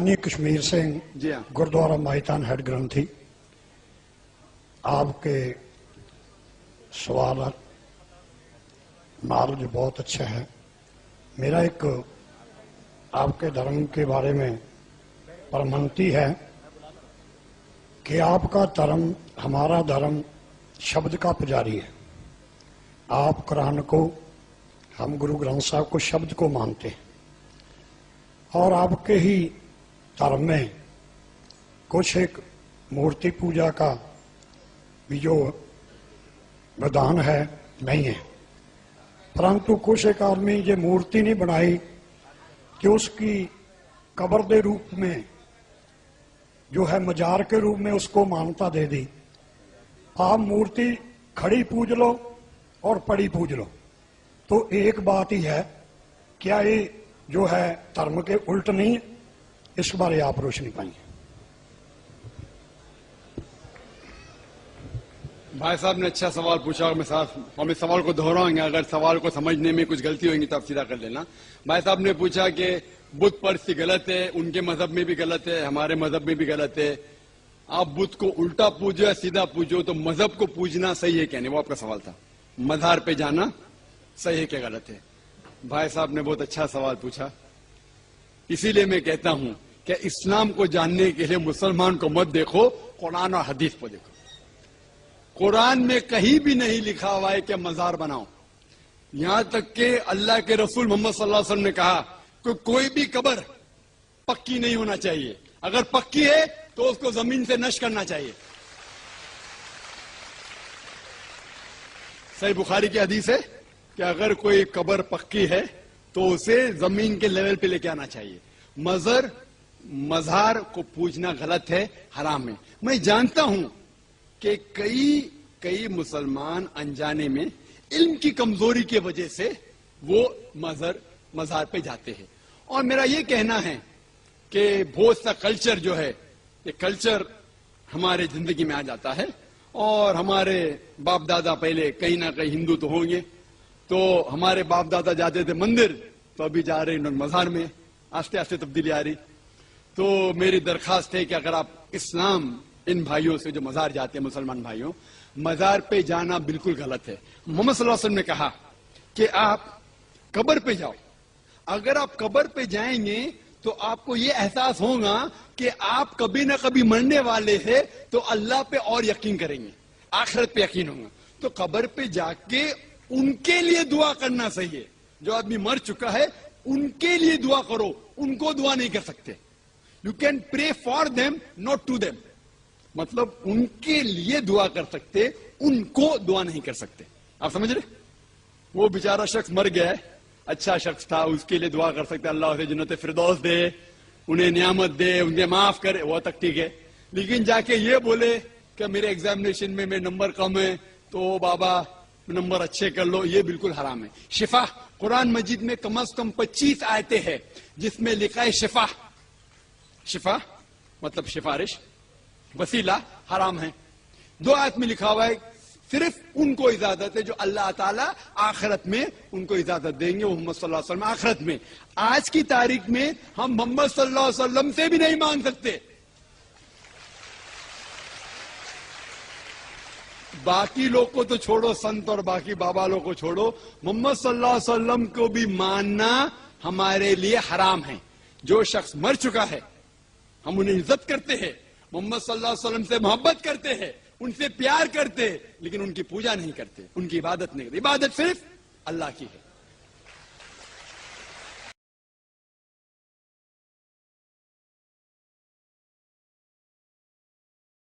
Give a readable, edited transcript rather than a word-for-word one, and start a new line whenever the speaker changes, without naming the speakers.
ਗਿਆਨੀ ਕਸ਼ਮੀਰ ਸਿੰਘ
जी हाँ।
गुरुद्वारा माहितान हेड ग्रंथी, आपके सवाल नॉलेज बहुत अच्छा है। मेरा एक आपके धर्म के बारे में परमंती है कि आपका धर्म हमारा धर्म शब्द का पुजारी है। आप कुरान को, हम गुरु ग्रंथ साहब को शब्द को मानते हैं, और आपके ही धर्म में कुछ एक मूर्ति पूजा का भी जो विधान है नहीं है, परंतु कुछ एक आदमी ये मूर्ति नहीं बनाई कि उसकी कब्र के रूप में जो है मजार के रूप में उसको मान्यता दे दी। आप मूर्ति खड़ी पूज लो और पड़ी पूज लो, तो एक बात ही है, क्या ये जो है धर्म के उल्ट नहीं है? इस बारे आप रोशनी पाएंगे।
भाई साहब ने अच्छा सवाल पूछा और हम इस सवाल को दोहराएंगे, अगर सवाल को समझने में कुछ गलती होगी तो आप सीधा कर लेना। भाई साहब ने पूछा कि बुत परस्ती गलत है, उनके मजहब में भी गलत है, हमारे मजहब में भी गलत है। आप बुत को उल्टा पूजो या सीधा पूजो, तो मजहब को पूजना सही है क्या नहीं, वो आपका सवाल था। मजार पे जाना सही है क्या गलत है? भाई साहब ने बहुत अच्छा सवाल पूछा। इसीलिए मैं कहता हूं कि इस्लाम को जानने के लिए मुसलमान को मत देखो, कुरान और हदीस को देखो। कुरान में कहीं भी नहीं लिखा हुआ है कि मजार बनाओ। यहां तक कि अल्लाह के रसूल मोहम्मद सल्लल्लाहु अलैहि वसल्लम ने कहा कि कोई भी कब्र पक्की नहीं होना चाहिए, अगर पक्की है तो उसको जमीन से नष्ट करना चाहिए। सही बुखारी की हदीस है कि अगर कोई कब्र पक्की है तो उसे जमीन के लेवल पे लेके आना चाहिए। मजार को पूजना गलत है, हराम है। मैं जानता हूं कि कई मुसलमान अनजाने में इल्म की कमजोरी की वजह से वो मजार पे जाते हैं। और मेरा ये कहना है कि बहुत सा कल्चर जो है, ये कल्चर हमारे जिंदगी में आ जाता है, और हमारे बाप दादा पहले कहीं ना कहीं हिंदू तो होंगे, तो हमारे बाप दादा जाते थे मंदिर, तो अभी जा रहे हैं मजार में। आस्ते आस्ते तब्दीली आ रही। तो मेरी दरखास्त है कि अगर आप इस्लाम, इन भाइयों से जो मजार जाते हैं, मुसलमान भाइयों, मजार पे जाना बिल्कुल गलत है। मोहम्मद सल्लल्लाहु अलैहि वसल्लम ने कहा कि आप कब्र पे जाओ। अगर आप कब्र पे जाएंगे तो आपको ये एहसास होगा कि आप कभी ना कभी मरने वाले हैं, तो अल्लाह पे और यकीन करेंगे, आखिरत पे यकीन होगा। तो कब्र पे जाके उनके लिए दुआ करना सही है। जो आदमी मर चुका है उनके लिए दुआ करो, उनको दुआ नहीं कर सकते। You can pray for them, not to them. मतलब उनके लिए दुआ कर सकते, उनको दुआ नहीं कर सकते। आप समझ रहे? वो बेचारा शख्स मर गया है, अच्छा शख्स था, उसके लिए दुआ कर सकते, अल्लाह उसे जन्नत फिरदौस दे, उन्हें नियामत दे, उन्हें माफ करे, वो तक ठीक है। लेकिन जाके ये बोले कि मेरे एग्जामिनेशन में मेरे नंबर कम है, तो बाबा नंबर अच्छे कर लो, ये बिल्कुल हराम है। शिफा, कुरान मजीद में कम से कम 25 आयतें हैं जिसमें लिखा है शिफा। शिफा मतलब सिफारिश, वसीला हराम है। 2 आयत में लिखा हुआ है सिर्फ उनको इजाजत है जो अल्लाह ताला आखिरत में उनको इजाजत देंगे, मोहम्मद सल्लल्लाहु अलैहि वसल्लम आखिरत में। आज की तारीख में हम मोहम्मद सल्लल्लाहु अलैहि वसल्लम से भी नहीं मांग सकते। बाकी लोग को तो छोड़ो, संत और बाकी बाबा लोग को छोड़ो, मोहम्मद सल्लल्लाहु अलैहि वसल्लम को भी मानना हमारे लिए हराम है। जो शख्स मर चुका है हम उन्हें इज्जत करते हैं, मोहम्मद सल्लल्लाहु अलैहि वसल्लम से मोहब्बत करते हैं, उनसे प्यार करते हैं, लेकिन उनकी पूजा नहीं करते, उनकी इबादत नहीं करते। इबादत सिर्फ अल्लाह की है।